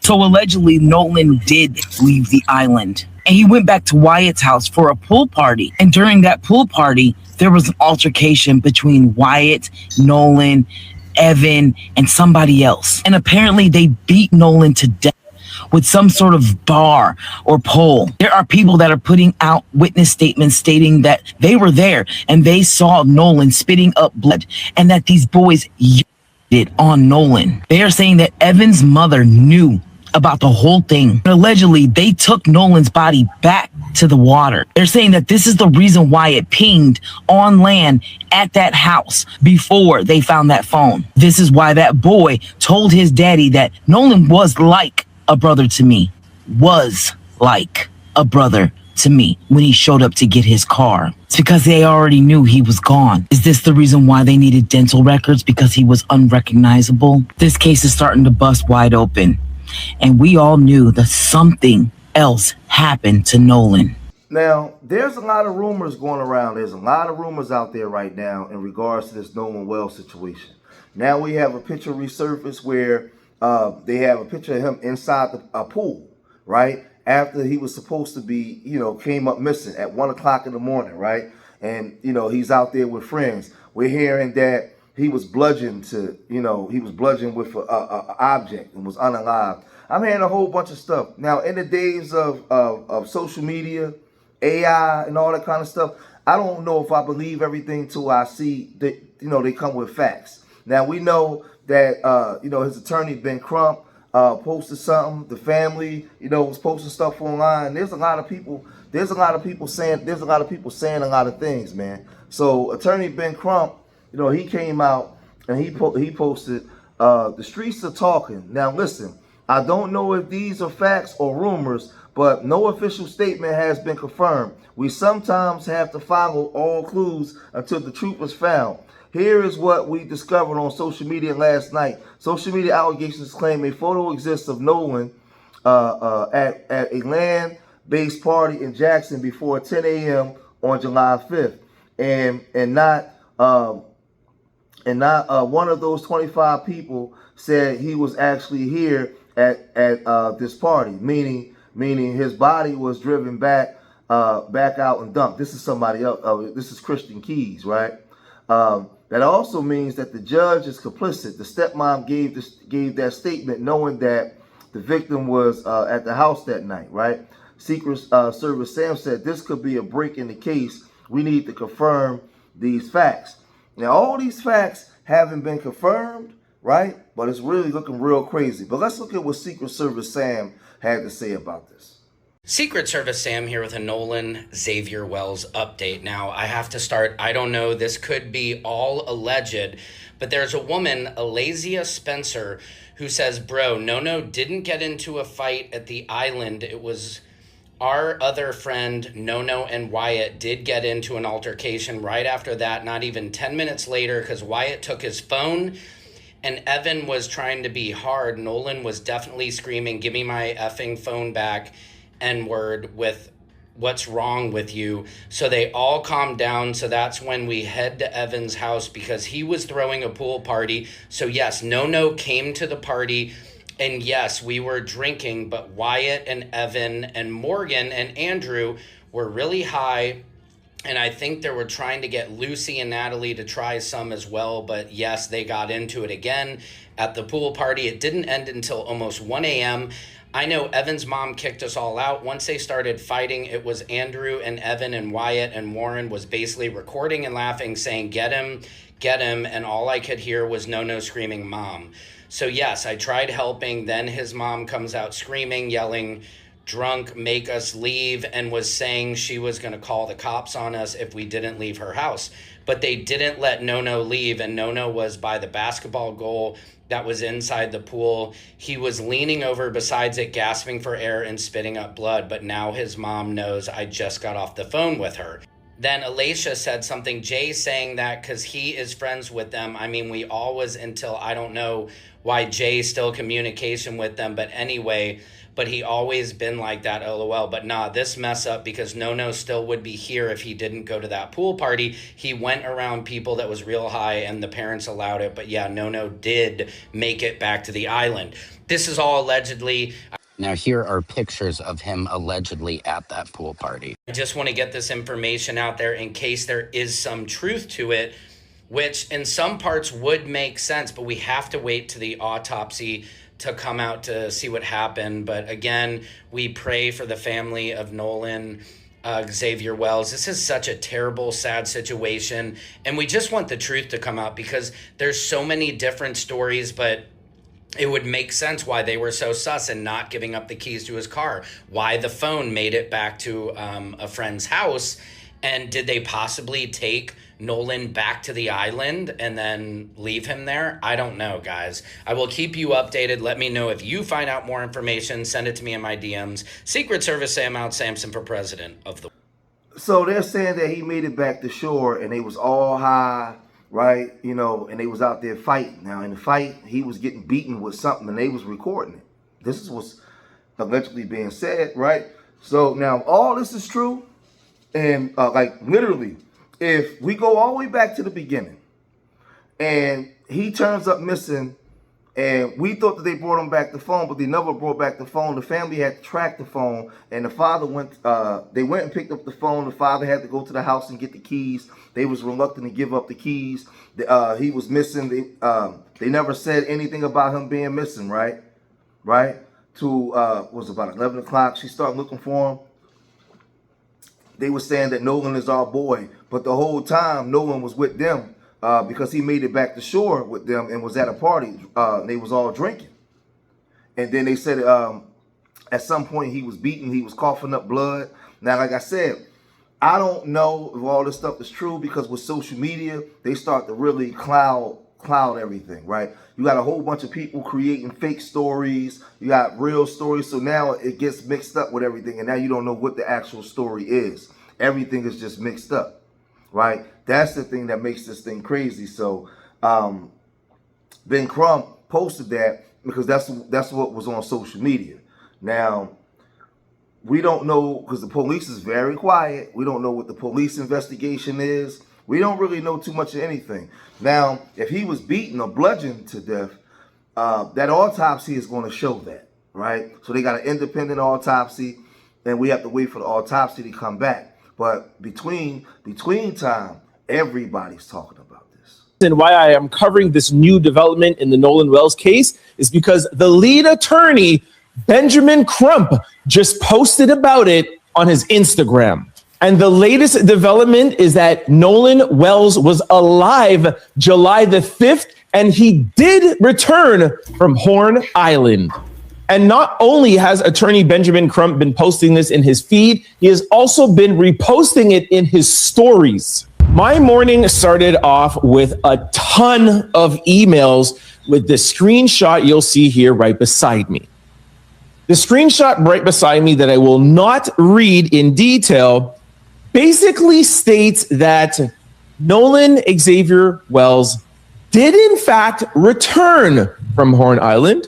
So allegedly, Nolan did leave the island. And he went back to Wyatt's house for a pool party. And during that pool party, there was an altercation between Wyatt, Nolan, Evan, and somebody else. And apparently they beat Nolan to death with some sort of bar or pole. There are people that are putting out witness statements stating that they were there and they saw Nolan spitting up blood and that these boys it on Nolan. They are saying that Evan's mother knew about the whole thing. And allegedly, they took Nolan's body back to the water. They're saying that this is the reason why it pinged on land at that house before they found that phone. This is why that boy told his daddy that Nolan was like a brother to me. Was like a brother to me when he showed up to get his car. It's because they already knew he was gone. Is this the reason why they needed dental records? Because he was unrecognizable? This case is starting to bust wide open. And we all knew that something else happened to Nolan. Now, there's a lot of rumors going around. There's a lot of rumors out there right now in regards to this Nolan Wells situation. Now we have a picture resurfaced where they have a picture of him inside a pool, right? After he was supposed to be, came up missing at 1 o'clock in the morning, right? And, he's out there with friends. We're hearing that he was bludgeoned with an object and was unalived. I'm hearing a whole bunch of stuff. Now, in the days of social media, AI, and all that kind of stuff, I don't know if I believe everything till I see that, they come with facts. Now, we know that, his attorney, Ben Crump, posted something. The family, was posting stuff online. There's a lot of people saying a lot of things, man. So attorney Ben Crump, he came out and he posted, the streets are talking. Now listen, I don't know if these are facts or rumors, but no official statement has been confirmed. We sometimes have to follow all clues until the truth is found. Here is what we discovered on social media last night. Social media allegations claim a photo exists of Nolan at a land-based party in Jackson before 10 a.m. on July 5th, and not one of those 25 people said he was actually here at this party, meaning his body was driven back out and dumped. This is somebody else. This is Christian Keys, right? That also means that the judge is complicit. The stepmom gave that statement knowing that the victim was at the house that night, right? Secret Service Sam said this could be a break in the case. We need to confirm these facts. Now, all these facts haven't been confirmed, right? But it's really looking real crazy. But let's look at what Secret Service Sam had to say about this. Secret Service Sam here with a Nolan Xavier Wells update. Now, I have to start, I don't know, this could be all alleged, but there's a woman, Alazia Spencer, who says, bro, No didn't get into a fight at the island. It was our other friend, Nono and Wyatt, did get into an altercation right after that, not even 10 minutes later, because Wyatt took his phone and Evan was trying to be hard. Nolan was definitely screaming, give me my effing phone back, N-word, with what's wrong with you. So they all calmed down. So that's when we head to Evan's house because he was throwing a pool party. So yes, No came to the party. And yes, we were drinking, but Wyatt and Evan and Morgan and Andrew were really high. And I think they were trying to get Lucy and Natalie to try some as well. But yes, they got into it again at the pool party. It didn't end until almost 1 a.m. I know Evan's mom kicked us all out. Once they started fighting, it was Andrew and Evan and Wyatt, and Warren was basically recording and laughing, saying, get him. And all I could hear was No screaming, mom. So yes, I tried helping. Then his mom comes out screaming, yelling, drunk, make us leave, and was saying she was going to call the cops on us if we didn't leave her house. But they didn't let No leave, and No was by the basketball goal that was inside the pool. He was leaning over besides it, gasping for air and spitting up blood. But now his mom knows I just got off the phone with her. Then Alicia said something, Jay saying that because he is friends with them. I mean, we all was until I don't know why Jay's still communication with them. But anyway, but he always been like that, LOL. But nah, this mess up because No still would be here if he didn't go to that pool party. He went around people that was real high and the parents allowed it. But yeah, No did make it back to the island. This is all allegedly. Now, here are pictures of him allegedly at that pool party. I just want to get this information out there in case there is some truth to it, which in some parts would make sense, but we have to wait to the autopsy to come out to see what happened. But again, we pray for the family of Nolan, Xavier Wells. This is such a terrible, sad situation. And we just want the truth to come out because there's so many different stories, but it would make sense why they were so sus and not giving up the keys to his car, why the phone made it back to a friend's house. And did they possibly take Nolan back to the island and then leave him there? I don't know, guys. I will keep you updated. Let me know if you find out more information. Send it to me in my DMs. Secret Service Sam out, Samson for president of the... So they're saying that he made it back to shore and they was all high, right? You know, and they was out there fighting. Now, in the fight, he was getting beaten with something and they was recording it. This is what's allegedly being said, right? So now all this is true. And like literally, if we go all the way back to the beginning and he turns up missing and we thought that they brought him back the phone, but they never brought back the phone. The family had to track the phone and the father went, they went and picked up the phone. The father had to go to the house and get the keys. They was reluctant to give up the keys. He was missing. They never said anything about him being missing, right? Was about 11 o'clock. She started looking for him. They were saying that Nolan is our boy, but the whole time Nolan was with them because he made it back to shore with them and was at a party. They was all drinking. And then they said at some point he was beaten. He was coughing up blood. Now, like I said, I don't know if all this stuff is true because with social media, they start to really cloud everything, right? You got a whole bunch of people creating fake stories. You got real stories. So now it gets mixed up with everything. And now you don't know what the actual story is. Everything is just mixed up, right? That's the thing that makes this thing crazy. So Ben Crump posted that because that's what was on social media. Now, we don't know because the police is very quiet. We don't know what the police investigation is. We don't really know too much of anything. Now, if he was beaten or bludgeoned to death, that autopsy is going to show that, right? So they got an independent autopsy, and we have to wait for the autopsy to come back. But between time, everybody's talking about this. And why I am covering this new development in the Nolan Wells case is because the lead attorney, Benjamin Crump, just posted about it on his Instagram. And the latest development is that Nolan Wells was alive July the 5th, and he did return from Horn Island. And not only has attorney Benjamin Crump been posting this in his feed, he has also been reposting it in his stories. My morning started off with a ton of emails with the screenshot you'll see here right beside me. The screenshot right beside me that I will not read in detail basically states that Nolan Xavier Wells did in fact return from Horn Island,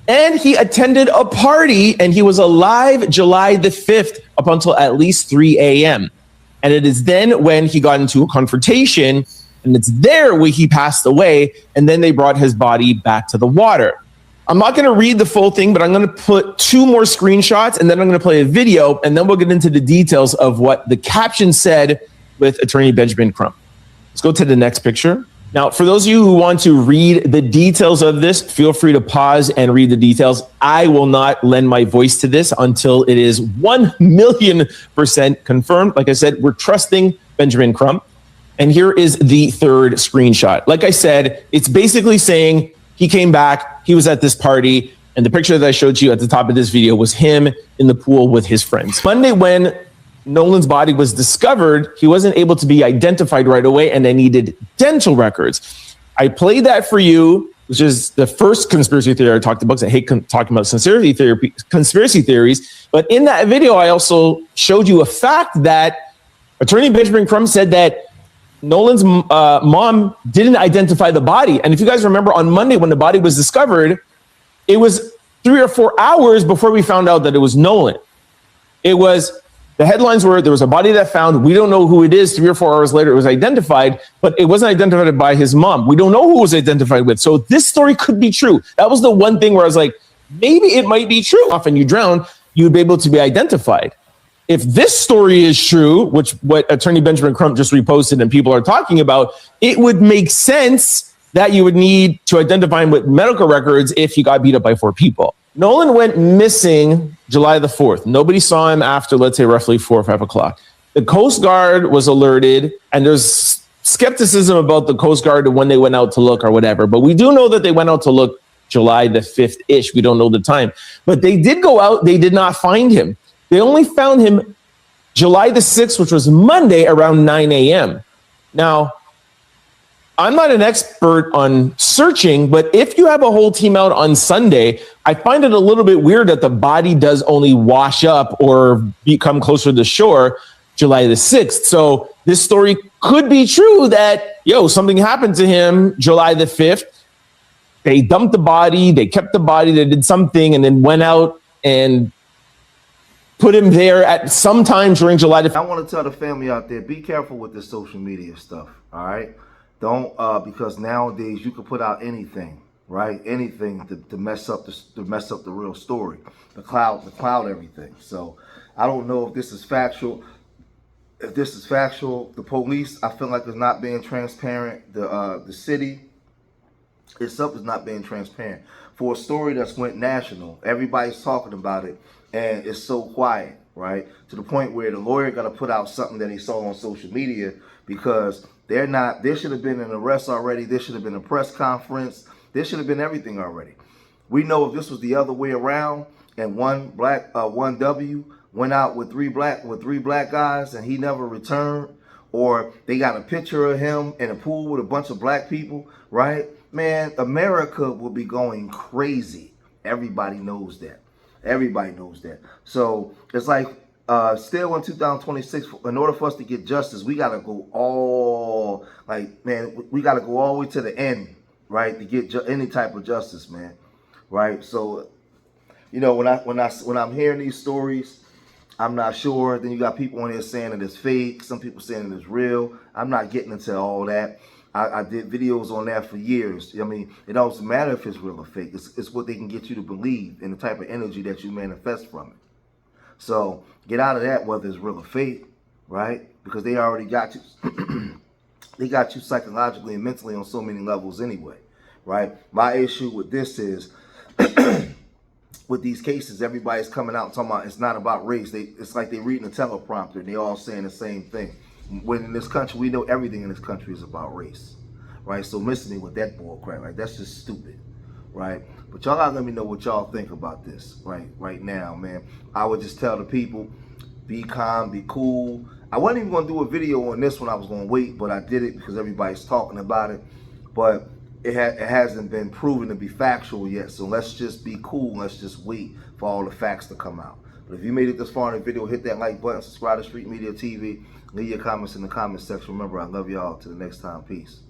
and he attended a party and he was alive July the 5th up until at least 3 a.m. And it is then when he got into a confrontation, and it's there where he passed away, and then they brought his body back to the water. I'm not going to read the full thing, but I'm going to put two more screenshots and then I'm going to play a video, and then we'll get into the details of what the caption said with attorney Benjamin Crump. Let's go to the next picture. Now, for those of you who want to read the details of this, feel free to pause and read the details. I will not lend my voice to this until it is 1,000,000% confirmed. Like I said, we're trusting Benjamin Crump. And here is the third screenshot. Like I said, it's basically saying he came back, he was at this party, and the picture that I showed you at the top of this video was him in the pool with his friends. Monday, when Nolan's body was discovered, he wasn't able to be identified right away, and they needed dental records. I played that for you, which is the first conspiracy theory I talked about, because I hate talking about conspiracy theories. But in that video, I also showed you a fact that Attorney Benjamin Crump said that Nolan's mom didn't identify the body. And if you guys remember on Monday when the body was discovered, it was 3 or 4 hours before we found out that it was Nolan. The headlines were there was a body that found, we don't know who it is. 3 or 4 hours later, it was identified, but it wasn't identified by his mom. We don't know who it was identified with. So this story could be true. That was the one thing where I was like, maybe it might be true. Often you drown, you'd be able to be identified. If this story is true, which what Attorney Benjamin Crump just reposted and people are talking about, it would make sense that you would need to identify him with medical records if he got beat up by 4 people. Nolan went missing July the 4th. Nobody saw him after, let's say, roughly 4 or 5 o'clock. The Coast Guard was alerted, and there's skepticism about the Coast Guard and when they went out to look or whatever. But we do know that they went out to look July the 5th-ish. We don't know the time. But they did go out. They did not find him. They only found him July the 6th, which was Monday, around 9 a.m. Now, I'm not an expert on searching, but if you have a whole team out on Sunday, I find it a little bit weird that the body does only wash up or become closer to the shore July the 6th. So this story could be true that, something happened to him July the 5th. They dumped the body, they kept the body, they did something, and then went out and put him there at some time during July the 5th. I want to tell the family out there, be careful with this social media stuff, all right? Don't because nowadays you can put out anything, right? Anything to mess up the real story, the cloud everything. So I don't know if this is factual. If this is factual, the police, I feel like, is not being transparent. The city itself is not being transparent for a story that's went national. Everybody's talking about it, and it's so quiet, right? To the point where the lawyer got to put out something that he saw on social media because there should have been an arrest already. There should have been a press conference. There should have been everything already. We know if this was the other way around and one W went out with three black guys and he never returned, or they got a picture of him in a pool with a bunch of black people, right? Man, America will be going crazy. Everybody knows that. Everybody knows that. So it's like still in 2026, in order for us to get justice, we got to go we got to go all the way to the end, right, to get any type of justice, man, right? So, when I'm hearing these stories, I'm not sure. Then you got people on here saying that it's fake. Some people saying it is real. I'm not getting into all that. I did videos on that for years. I mean, it doesn't matter if it's real or fake. It's what they can get you to believe and the type of energy that you manifest from it. So get out of that, whether it's real or fake, right? Because they already got you. They got you psychologically and mentally on so many levels anyway, right? My issue with this is, with these cases, everybody's coming out and talking about it's not about race. It's like they're reading a teleprompter and they all saying the same thing. When in this country, we know everything in this country is about race, right? So miss me with that bull crap, right? That's just stupid, right? But y'all gotta let me know what y'all think about this, right now, man. I would just tell the people, be calm, be cool. I wasn't even gonna do a video on this one. I was gonna wait, but I did it because everybody's talking about it. But it hasn't been proven to be factual yet. So let's just be cool. Let's just wait for all the facts to come out. But if you made it this far in the video, hit that like button, subscribe to Street Media TV, leave your comments in the comment section. Remember, I love y'all. Till the next time, peace.